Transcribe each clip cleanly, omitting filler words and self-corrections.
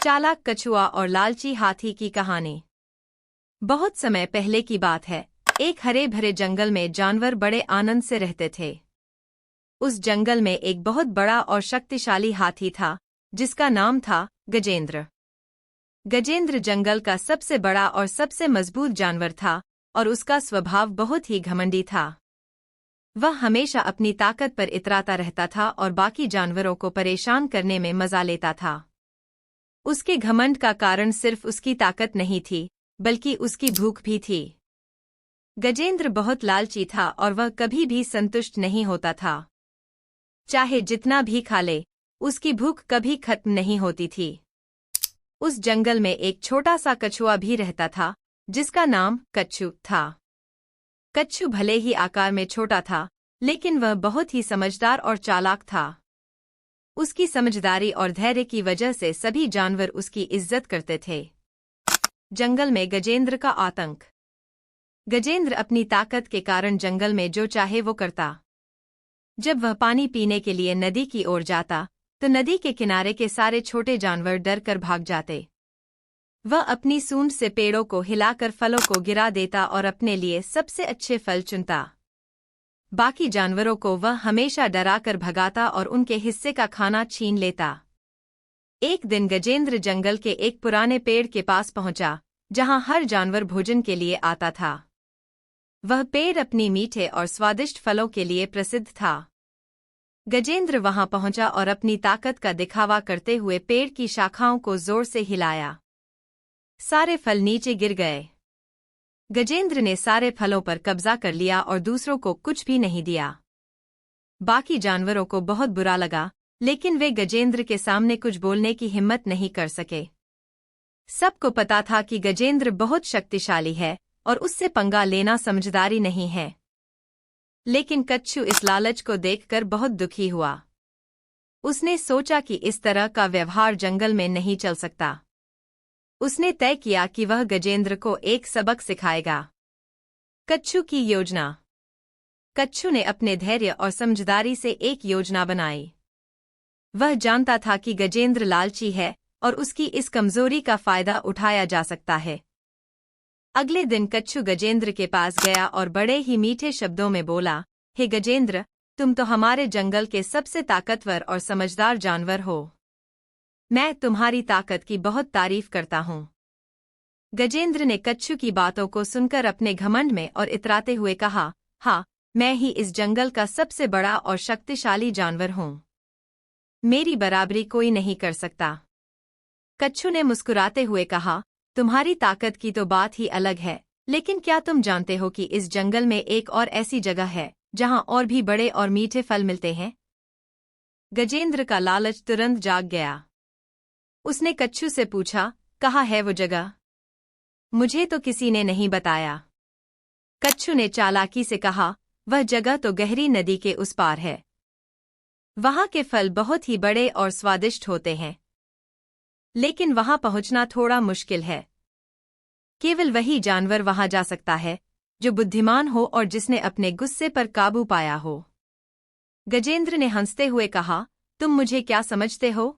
चालाक कछुआ और लालची हाथी की कहानी। बहुत समय पहले की बात है। एक हरे भरे जंगल में जानवर बड़े आनंद से रहते थे। उस जंगल में एक बहुत बड़ा और शक्तिशाली हाथी था, जिसका नाम था गजेंद्र। गजेंद्र जंगल का सबसे बड़ा और सबसे मजबूत जानवर था और उसका स्वभाव बहुत ही घमंडी था। वह हमेशा अपनी ताकत पर इतराता रहता था और बाकी जानवरों को परेशान करने में मजा लेता था। उसके घमंड का कारण सिर्फ उसकी ताकत नहीं थी, बल्कि उसकी भूख भी थी। गजेंद्र बहुत लालची था और वह कभी भी संतुष्ट नहीं होता था। चाहे जितना भी खा ले, उसकी भूख कभी खत्म नहीं होती थी। उस जंगल में एक छोटा सा कछुआ भी रहता था, जिसका नाम कच्छू था। कच्छू भले ही आकार में छोटा था, लेकिन वह बहुत ही समझदार और चालाक था। उसकी समझदारी और धैर्य की वजह से सभी जानवर उसकी इज्जत करते थे। जंगल में गजेंद्र का आतंक। गजेंद्र अपनी ताकत के कारण जंगल में जो चाहे वो करता। जब वह पानी पीने के लिए नदी की ओर जाता, तो नदी के किनारे के सारे छोटे जानवर डर कर भाग जाते। वह अपनी सूंड से पेड़ों को हिलाकर फलों को गिरा देता और अपने लिए सबसे अच्छे फल चुनता। बाकी जानवरों को वह हमेशा डराकर भगाता और उनके हिस्से का खाना छीन लेता। एक दिन गजेंद्र जंगल के एक पुराने पेड़ के पास पहुंचा, जहां हर जानवर भोजन के लिए आता था। वह पेड़ अपनी मीठे और स्वादिष्ट फलों के लिए प्रसिद्ध था। गजेंद्र वहां पहुंचा और अपनी ताकत का दिखावा करते हुए पेड़ की शाखाओं को जोर से हिलाया। सारे फल नीचे गिर गए। गजेंद्र ने सारे फलों पर कब्जा कर लिया और दूसरों को कुछ भी नहीं दिया। बाकी जानवरों को बहुत बुरा लगा, लेकिन वे गजेंद्र के सामने कुछ बोलने की हिम्मत नहीं कर सके। सबको पता था कि गजेंद्र बहुत शक्तिशाली है और उससे पंगा लेना समझदारी नहीं है। लेकिन कच्छू इस लालच को देखकर बहुत दुखी हुआ। उसने सोचा कि इस तरह का व्यवहार जंगल में नहीं चल सकता। उसने तय किया कि वह गजेंद्र को एक सबक सिखाएगा। कच्छू की योजना। कच्छू ने अपने धैर्य और समझदारी से एक योजना बनाई। वह जानता था कि गजेंद्र लालची है और उसकी इस कमजोरी का फायदा उठाया जा सकता है। अगले दिन कच्छू गजेंद्र के पास गया और बड़े ही मीठे शब्दों में बोला, हे गजेंद्र, तुम तो हमारे जंगल के सबसे ताकतवर और समझदार जानवर हो। मैं तुम्हारी ताकत की बहुत तारीफ करता हूँ। गजेंद्र ने कच्छू की बातों को सुनकर अपने घमंड में और इतराते हुए कहा, हाँ, मैं ही इस जंगल का सबसे बड़ा और शक्तिशाली जानवर हूँ। मेरी बराबरी कोई नहीं कर सकता। कच्छू ने मुस्कुराते हुए कहा, तुम्हारी ताकत की तो बात ही अलग है, लेकिन क्या तुम जानते हो कि इस जंगल में एक और ऐसी जगह है, जहाँ और भी बड़े और मीठे फल मिलते हैं? गजेंद्र का लालच तुरंत जाग गया। उसने कच्छू से पूछा, कहाँ है वो जगह? मुझे तो किसी ने नहीं बताया। कच्छू ने चालाकी से कहा, वह जगह तो गहरी नदी के उस पार है। वहां के फल बहुत ही बड़े और स्वादिष्ट होते हैं, लेकिन वहां पहुंचना थोड़ा मुश्किल है। केवल वही जानवर वहां जा सकता है जो बुद्धिमान हो और जिसने अपने गुस्से पर काबू पाया हो। गजेंद्र ने हंसते हुए कहा, तुम मुझे क्या समझते हो?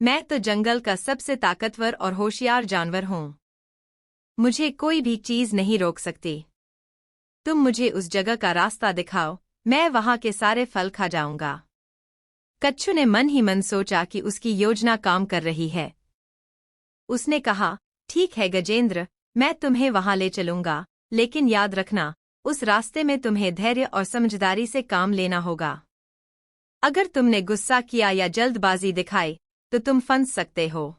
मैं तो जंगल का सबसे ताकतवर और होशियार जानवर हूँ। मुझे कोई भी चीज नहीं रोक सकती। तुम मुझे उस जगह का रास्ता दिखाओ, मैं वहां के सारे फल खा जाऊंगा। कच्छू ने मन ही मन सोचा कि उसकी योजना काम कर रही है। उसने कहा, ठीक है गजेंद्र, मैं तुम्हें वहां ले चलूंगा, लेकिन याद रखना, उस रास्ते में तुम्हें धैर्य और समझदारी से काम लेना होगा। अगर तुमने गुस्सा किया या जल्दबाजी दिखाई, तो तुम फंस सकते हो।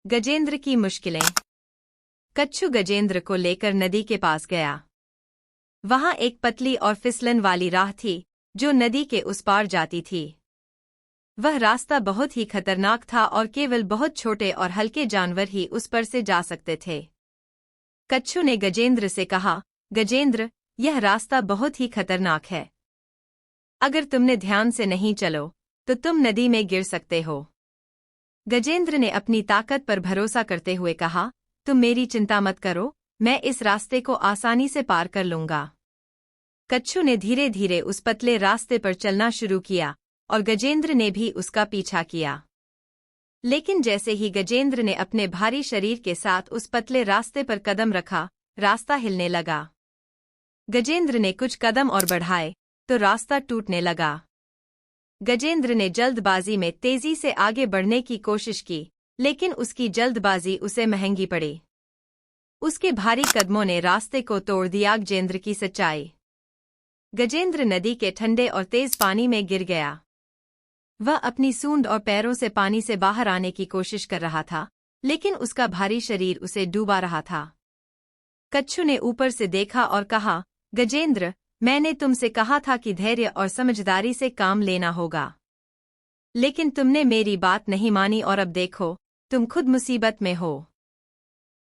गजेंद्र की मुश्किलें। कच्छू गजेंद्र को लेकर नदी के पास गया। वहां एक पतली और फिसलन वाली राह थी, जो नदी के उस पार जाती थी। वह रास्ता बहुत ही खतरनाक था और केवल बहुत छोटे और हल्के जानवर ही उस पर से जा सकते थे। कच्छू ने गजेंद्र से कहा, गजेंद्र, यह रास्ता बहुत ही खतरनाक है। अगर तुमने ध्यान से नहीं चलो, तो तुम नदी में गिर सकते हो। गजेंद्र ने अपनी ताकत पर भरोसा करते हुए कहा, तुम मेरी चिंता मत करो, मैं इस रास्ते को आसानी से पार कर लूंगा। कच्छू ने धीरे धीरे उस पतले रास्ते पर चलना शुरू किया और गजेंद्र ने भी उसका पीछा किया। लेकिन जैसे ही गजेंद्र ने अपने भारी शरीर के साथ उस पतले रास्ते पर कदम रखा, रास्ता हिलने लगा। गजेंद्र ने कुछ कदम और बढ़ाए तो रास्ता टूटने लगा। गजेंद्र ने जल्दबाजी में तेजी से आगे बढ़ने की कोशिश की, लेकिन उसकी जल्दबाजी उसे महंगी पड़ी। उसके भारी कदमों ने रास्ते को तोड़ दिया। गजेंद्र की सच्चाई। गजेंद्र नदी के ठंडे और तेज पानी में गिर गया। वह अपनी सूंड और पैरों से पानी से बाहर आने की कोशिश कर रहा था, लेकिन उसका भारी शरीर उसे डूबा रहा था। कच्छू ने ऊपर से देखा और कहा, गजेंद्र, मैंने तुमसे कहा था कि धैर्य और समझदारी से काम लेना होगा, लेकिन तुमने मेरी बात नहीं मानी और अब देखो, तुम खुद मुसीबत में हो।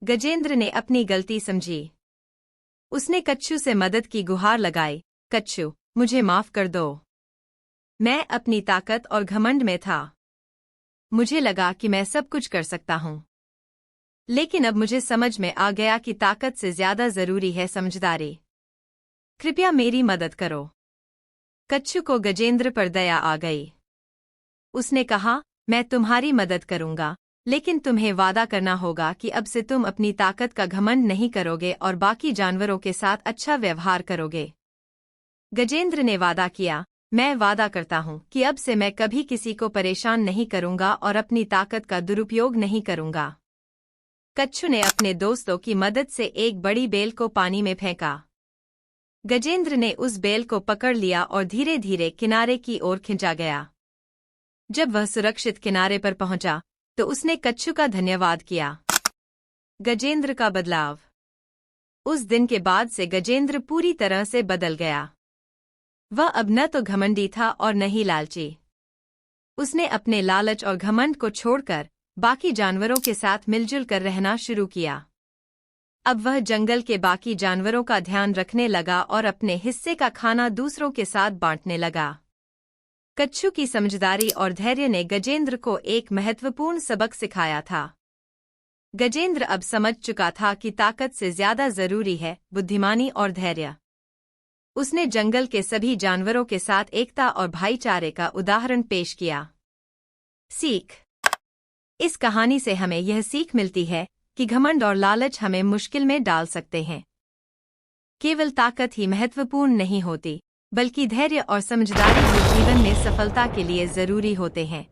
गजेंद्र ने अपनी गलती समझी। उसने कच्छू से मदद की गुहार लगाई, कच्छू, मुझे माफ कर दो। मैं अपनी ताकत और घमंड में था। मुझे लगा कि मैं सब कुछ कर सकता हूं, लेकिन अब मुझे समझ में आ गया कि ताकत से ज्यादा जरूरी है समझदारी। कृपया मेरी मदद करो। कच्छू को गजेंद्र पर दया आ गई। उसने कहा, मैं तुम्हारी मदद करूंगा, लेकिन तुम्हें वादा करना होगा कि अब से तुम अपनी ताकत का घमंड नहीं करोगे और बाकी जानवरों के साथ अच्छा व्यवहार करोगे। गजेंद्र ने वादा किया, मैं वादा करता हूं कि अब से मैं कभी किसी को परेशान नहीं करूंगा और अपनी ताकत का दुरुपयोग नहीं करूंगा। कच्छू ने अपने दोस्तों की मदद से एक बड़ी बेल को पानी में फेंका। गजेंद्र ने उस बेल को पकड़ लिया और धीरे धीरे किनारे की ओर खिंचा गया। जब वह सुरक्षित किनारे पर पहुंचा तो उसने कच्छू का धन्यवाद किया। गजेंद्र का बदलाव। उस दिन के बाद से गजेंद्र पूरी तरह से बदल गया। वह अब न तो घमंडी था और न ही लालची। उसने अपने लालच और घमंड को छोड़कर बाकी जानवरों के साथ मिलजुल कर रहना शुरू किया। अब वह जंगल के बाकी जानवरों का ध्यान रखने लगा और अपने हिस्से का खाना दूसरों के साथ बांटने लगा। कच्छू की समझदारी और धैर्य ने गजेंद्र को एक महत्वपूर्ण सबक सिखाया था। गजेंद्र अब समझ चुका था कि ताकत से ज्यादा जरूरी है बुद्धिमानी और धैर्य। उसने जंगल के सभी जानवरों के साथ एकता और भाईचारे का उदाहरण पेश किया। सीख। इस कहानी से हमें यह सीख मिलती है कि घमंड और लालच हमें मुश्किल में डाल सकते हैं। केवल ताकत ही महत्वपूर्ण नहीं होती, बल्कि धैर्य और समझदारी भी जीवन में सफलता के लिए जरूरी होते हैं।